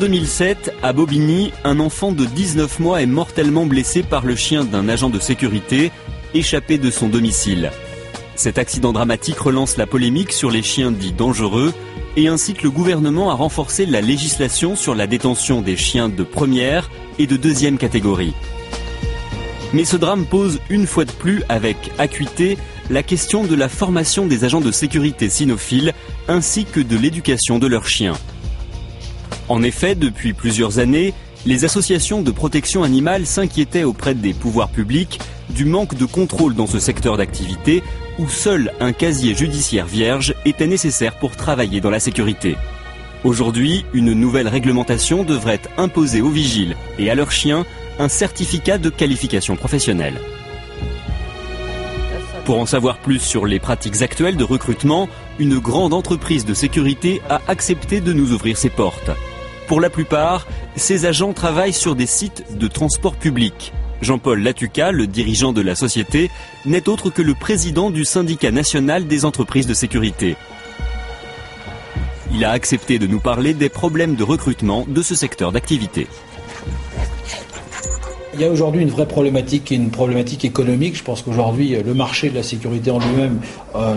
2007, à Bobigny, un enfant de 19 mois est mortellement blessé par le chien d'un agent de sécurité échappé de son domicile. Cet accident dramatique relance la polémique sur les chiens dits dangereux et incite le gouvernement à renforcer la législation sur la détention des chiens de première et de deuxième catégorie. Mais ce drame pose une fois de plus avec acuité la question de la formation des agents de sécurité cynophiles ainsi que de l'éducation de leurs chiens. En effet, depuis plusieurs années, les associations de protection animale s'inquiétaient auprès des pouvoirs publics du manque de contrôle dans ce secteur d'activité où seul un casier judiciaire vierge était nécessaire pour travailler dans la sécurité. Aujourd'hui, une nouvelle réglementation devrait imposer aux vigiles et à leurs chiens un certificat de qualification professionnelle. Pour en savoir plus sur les pratiques actuelles de recrutement, une grande entreprise de sécurité a accepté de nous ouvrir ses portes. Pour la plupart, ces agents travaillent sur des sites de transport public. Jean-Paul Latuca, le dirigeant de la société, n'est autre que le président du syndicat national des entreprises de sécurité. Il a accepté de nous parler des problèmes de recrutement de ce secteur d'activité. Il y a aujourd'hui une vraie problématique et une problématique économique. Je pense qu'aujourd'hui, le marché de la sécurité en lui-même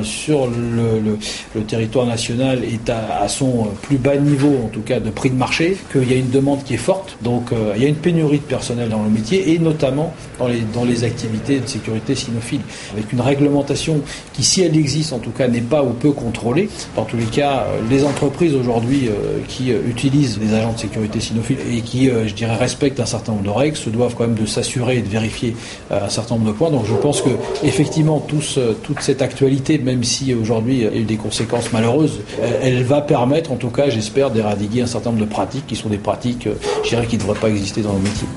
sur le territoire national est à son plus bas niveau, en tout cas de prix de marché, qu'il y a une demande qui est forte. Donc il y a une pénurie de personnel dans le métier et notamment dans les activités de sécurité cynophile. Avec une réglementation qui, si elle existe en tout cas, n'est pas ou peu contrôlée. Dans tous les cas, les entreprises aujourd'hui qui utilisent des agents de sécurité cynophiles et qui, je dirais, respectent un certain nombre de règles se doivent quand même de s'assurer et de vérifier un certain nombre de points. Donc je pense que effectivement toute cette actualité, même si aujourd'hui il y a eu des conséquences malheureuses, elle va permettre en tout cas, j'espère, d'éradiquer un certain nombre de pratiques qui sont des pratiques, je dirais, qui ne devraient pas exister dans le métier.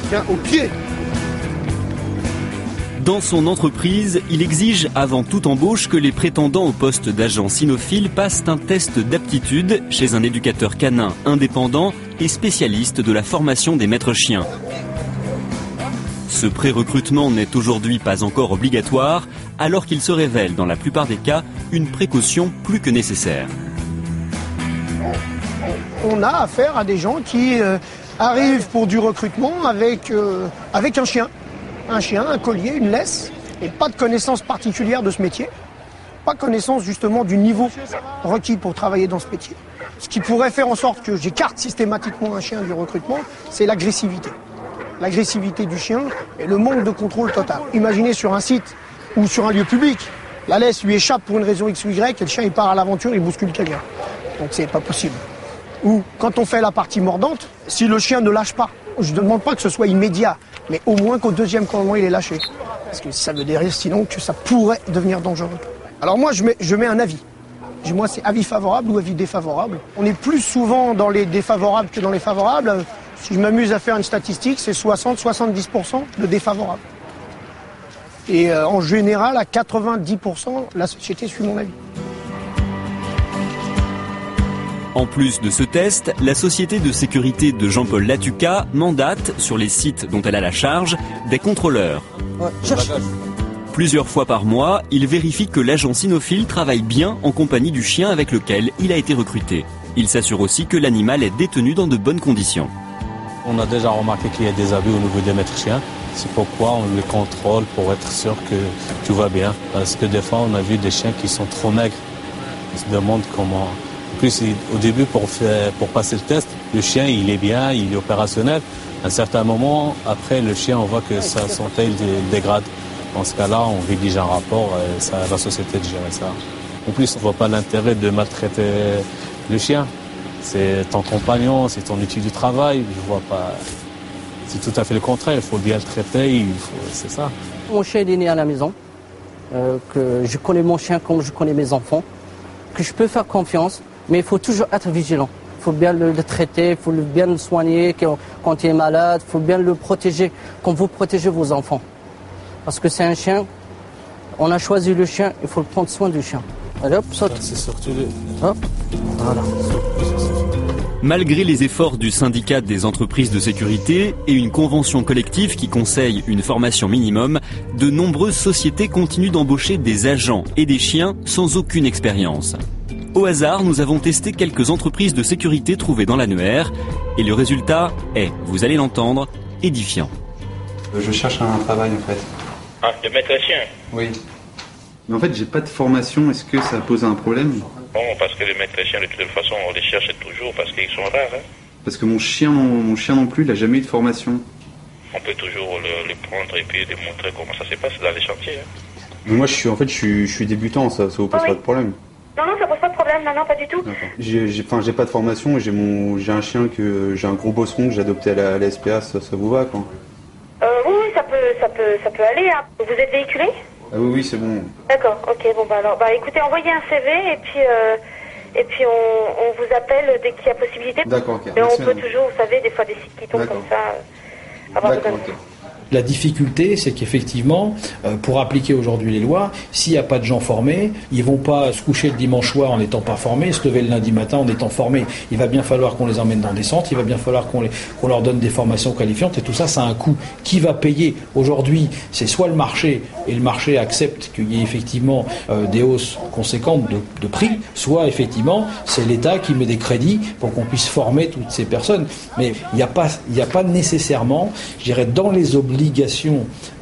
Tiens, au pied. Dans son entreprise, il exige avant toute embauche que les prétendants au poste d'agent cynophile passent un test d'aptitude chez un éducateur canin indépendant et spécialiste de la formation des maîtres chiens. Ce pré-recrutement n'est aujourd'hui pas encore obligatoire, alors qu'il se révèle dans la plupart des cas une précaution plus que nécessaire. On a affaire à des gens qui arrivent pour du recrutement avec un chien. Un chien, un collier, une laisse, et pas de connaissance particulière de ce métier. Pas connaissance justement du niveau requis pour travailler dans ce métier. Ce qui pourrait faire en sorte que j'écarte systématiquement un chien du recrutement, c'est l'agressivité. L'agressivité du chien et le manque de contrôle total. Imaginez sur un site ou sur un lieu public, la laisse lui échappe pour une raison X ou Y et le chien il part à l'aventure, il bouscule quelqu'un. Donc c'est pas possible. Ou quand on fait la partie mordante, si le chien ne lâche pas, je ne demande pas que ce soit immédiat, mais au moins qu'au deuxième commandement il est lâché. Parce que ça veut dire sinon que ça pourrait devenir dangereux. Alors moi je mets un avis. Moi c'est avis favorable ou avis défavorable. On est plus souvent dans les défavorables que dans les favorables. Si je m'amuse à faire une statistique, c'est 60-70% de défavorables. Et en général, à 90%, la société suit mon avis. En plus de ce test, la société de sécurité de Jean-Paul Latuca mandate, sur les sites dont elle a la charge, des contrôleurs. Plusieurs fois par mois, il vérifie que l'agent cynophile travaille bien en compagnie du chien avec lequel il a été recruté. Il s'assure aussi que l'animal est détenu dans de bonnes conditions. On a déjà remarqué qu'il y a des abus au niveau des maîtres chiens. C'est pourquoi on les contrôle pour être sûr que tout va bien. Parce que des fois, on a vu des chiens qui sont trop maigres. Ils se demandent comment... En plus, au début, pour passer le test, le chien, il est bien, il est opérationnel. À un certain moment, après, le chien, on voit que sa santé il dégrade. Dans ce cas-là, on rédige un rapport et c'est à la société de gérer ça. En plus, on ne voit pas l'intérêt de maltraiter le chien. C'est ton compagnon, c'est ton outil du travail. Je vois pas. C'est tout à fait le contraire. Il faut bien le traiter. C'est ça. Mon chien est né à la maison. Que je connais mon chien comme je connais mes enfants. Que je peux faire confiance, mais il faut toujours être vigilant. Il faut bien le traiter, il faut bien le soigner quand il est malade. Il faut bien le protéger, comme vous protégez vos enfants. Parce que c'est un chien. On a choisi le chien. Il faut prendre soin du chien. Allez hop, saute. C'est surtout hop. Voilà. Malgré les efforts du syndicat des entreprises de sécurité et une convention collective qui conseille une formation minimum, de nombreuses sociétés continuent d'embaucher des agents et des chiens sans aucune expérience. Au hasard, nous avons testé quelques entreprises de sécurité trouvées dans l'annuaire et le résultat est, vous allez l'entendre, édifiant. Je cherche un travail en fait. Ah, de maître chien? Oui. Mais en fait, j'ai pas de formation, est-ce que ça pose un problème? Bon, parce que les maîtres chiens, de toute façon, on les cherche toujours parce qu'ils sont rares. Hein. Parce que mon chien non plus, il a jamais eu de formation. On peut toujours le prendre et puis lui montrer comment ça se passe dans les chantiers. Hein. Mais moi, je suis débutant, ça vous pose pas de problème? Non, ça pose pas de problème, non, pas du tout. J'ai pas de formation et j'ai un chien j'ai un gros bosseron que j'ai adopté à la SPA, ça vous va quoi? Oui, ça peut aller. Hein. Vous êtes véhiculé? Ah oui, c'est bon. D'accord, ok, bon alors, écoutez, envoyez un CV et puis on vous appelle dès qu'il y a possibilité. D'accord, ok. Et on peut toujours, vous savez, des fois des sites qui tombent comme ça, avoir besoin de... La difficulté, c'est qu'effectivement, pour appliquer aujourd'hui les lois, s'il n'y a pas de gens formés, ils vont pas se coucher le dimanche soir en n'étant pas formés, se lever le lundi matin en étant formés. Il va bien falloir qu'on les emmène dans des centres, il va bien falloir qu'on leur donne des formations qualifiantes, et tout ça, ça a un coût. Qui va payer aujourd'hui? C'est soit le marché, et le marché accepte qu'il y ait effectivement des hausses conséquentes de prix, soit effectivement c'est l'État qui met des crédits pour qu'on puisse former toutes ces personnes. Mais il n'y a pas nécessairement, je dirais, dans les obligations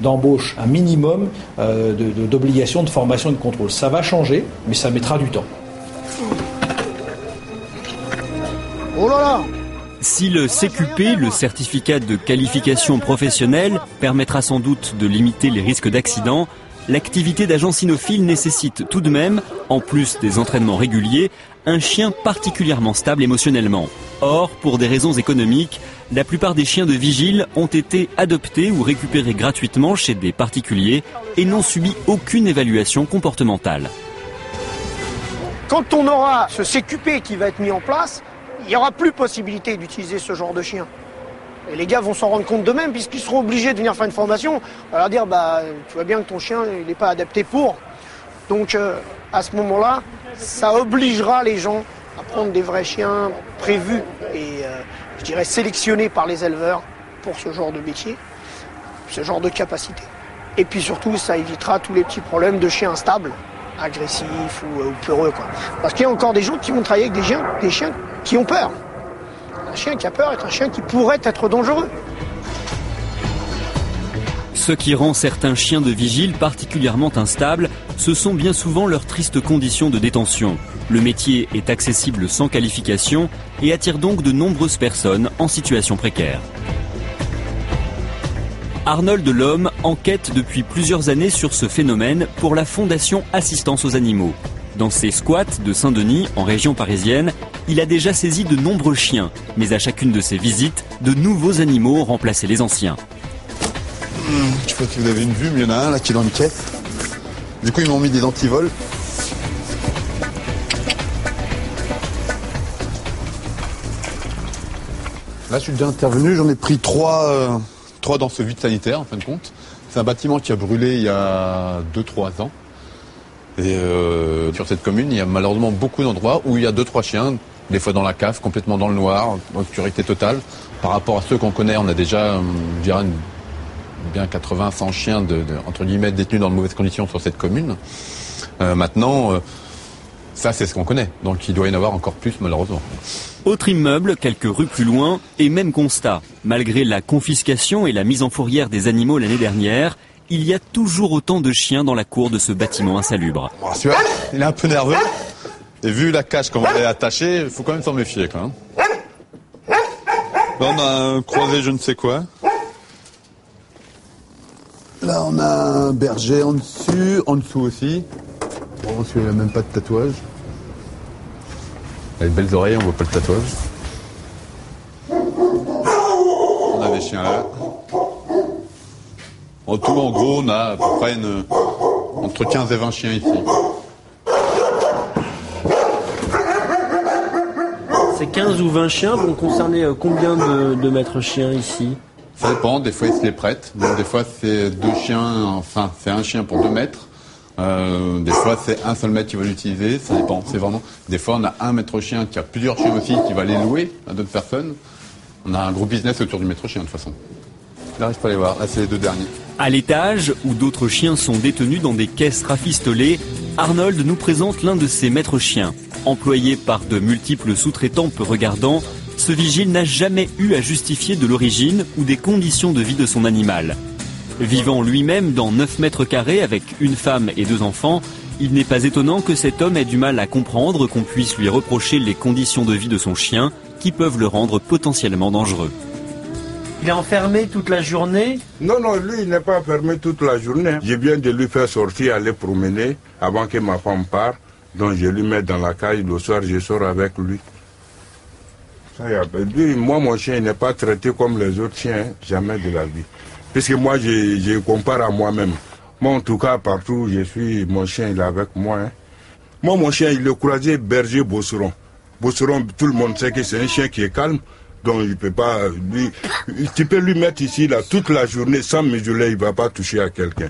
d'embauche un minimum d'obligations de formation et de contrôle. Ça va changer, mais ça mettra du temps. Oh là là! Si le CQP, le certificat de qualification professionnelle, permettra sans doute de limiter les risques d'accident, l'activité d'agent cynophile nécessite tout de même, en plus des entraînements réguliers, un chien particulièrement stable émotionnellement. Or, pour des raisons économiques, la plupart des chiens de vigile ont été adoptés ou récupérés gratuitement chez des particuliers et n'ont subi aucune évaluation comportementale. Quand on aura ce CQP qui va être mis en place, il n'y aura plus possibilité d'utiliser ce genre de chien. Et les gars vont s'en rendre compte d'eux-mêmes puisqu'ils seront obligés de venir faire une formation. On va leur dire, tu vois bien que ton chien, il n'est pas adapté pour. Donc à ce moment-là, ça obligera les gens à prendre des vrais chiens prévus et je dirais sélectionnés par les éleveurs pour ce genre de métier, ce genre de capacité. Et puis surtout, ça évitera tous les petits problèmes de chiens instables, agressifs ou peureux, quoi. Parce qu'il y a encore des gens qui vont travailler avec des chiens qui ont peur. Un chien qui a peur est un chien qui pourrait être dangereux. Ce qui rend certains chiens de vigile particulièrement instables, ce sont bien souvent leurs tristes conditions de détention. Le métier est accessible sans qualification et attire donc de nombreuses personnes en situation précaire. Arnold Lhomme enquête depuis plusieurs années sur ce phénomène pour la Fondation Assistance aux Animaux. Dans ses squats de Saint-Denis, en région parisienne, il a déjà saisi de nombreux chiens. Mais à chacune de ses visites, de nouveaux animaux ont remplacé les anciens. Je sais pas si vous avez une vue, mais il y en a un là qui est dans une caisse. Du coup, ils m'ont mis des antivols. Là, je suis déjà intervenu, j'en ai pris trois dans ce vide sanitaire, en fin de compte. C'est un bâtiment qui a brûlé il y a 2-3 ans. Et sur cette commune, il y a malheureusement beaucoup d'endroits où il y a 2-3 chiens, des fois dans la cave, complètement dans le noir, en obscurité totale. Par rapport à ceux qu'on connaît, on a déjà, je dirais, bien 80-100 chiens entre guillemets détenus dans de mauvaises conditions sur cette commune. Maintenant, ça c'est ce qu'on connaît, donc il doit y en avoir encore plus malheureusement. Autre immeuble, quelques rues plus loin, et même constat. Malgré la confiscation et la mise en fourrière des animaux l'année dernière, il y a toujours autant de chiens dans la cour de ce bâtiment insalubre. Bon, celui-là, il est un peu nerveux, et vu la cage comment elle est attachée, il faut quand même s'en méfier quand même. Là on a un croisé je ne sais quoi. Là, on a un berger en dessous aussi. Bon, celui-là, il n'a même pas de tatouage. Il a de belles oreilles, on voit pas le tatouage. On a des chiens là. En tout, en gros, on a à peu près entre 15 et 20 chiens ici. Ces 15 ou 20 chiens vont concerner combien de maîtres chiens ici? Ça dépend, des fois ils se les prêtent, donc des fois c'est c'est un chien pour 2 maîtres, des fois c'est un seul maître qui va l'utiliser, ça dépend, c'est vraiment, des fois on a un maître chien qui a plusieurs chiens aussi, qui va les louer à d'autres personnes, on a un gros business autour du maître chien de toute façon. Là je peux aller voir, là c'est les 2 derniers. À l'étage, où d'autres chiens sont détenus dans des caisses rafistolées, Arnold nous présente l'un de ses maîtres chiens. Employé par de multiples sous-traitants peu regardants, ce vigile n'a jamais eu à justifier de l'origine ou des conditions de vie de son animal. Vivant lui-même dans 9 mètres carrés avec une femme et 2 enfants, il n'est pas étonnant que cet homme ait du mal à comprendre qu'on puisse lui reprocher les conditions de vie de son chien qui peuvent le rendre potentiellement dangereux. Il est enfermé toute la journée? Non, lui, il n'est pas enfermé toute la journée. Je viens de lui faire sortir, aller promener avant que ma femme parte. Donc je lui mets dans la cage, le soir je sors avec lui. Lui, moi, mon chien n'est pas traité comme les autres chiens, jamais de la vie. Puisque moi, je compare à moi-même. Moi, en tout cas, partout où je suis, mon chien, il est avec moi. Hein. Moi, mon chien, il est croisé berger Bosseron. Bosseron, tout le monde sait que c'est un chien qui est calme. Donc, il peut pas... tu peux lui mettre ici, là, toute la journée, sans museler, il ne va pas toucher à quelqu'un.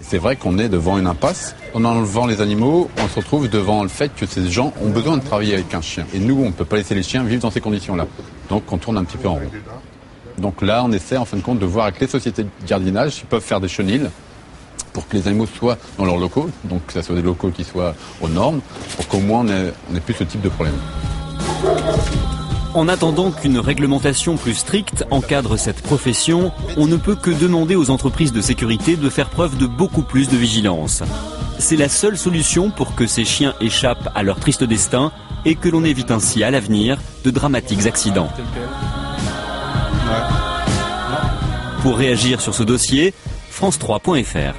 C'est vrai qu'on est devant une impasse. En enlevant les animaux, on se retrouve devant le fait que ces gens ont besoin de travailler avec un chien. Et nous, on ne peut pas laisser les chiens vivre dans ces conditions-là. Donc, on tourne un petit peu en rond. Donc là, on essaie en fin de compte de voir avec les sociétés de gardiennage s'ils peuvent faire des chenils pour que les animaux soient dans leurs locaux, donc que ce soit des locaux qui soient aux normes, pour qu'au moins on n'ait plus ce type de problème. En attendant qu'une réglementation plus stricte encadre cette profession, on ne peut que demander aux entreprises de sécurité de faire preuve de beaucoup plus de vigilance. C'est la seule solution pour que ces chiens échappent à leur triste destin et que l'on évite ainsi à l'avenir de dramatiques accidents. Pour réagir sur ce dossier, France3.fr.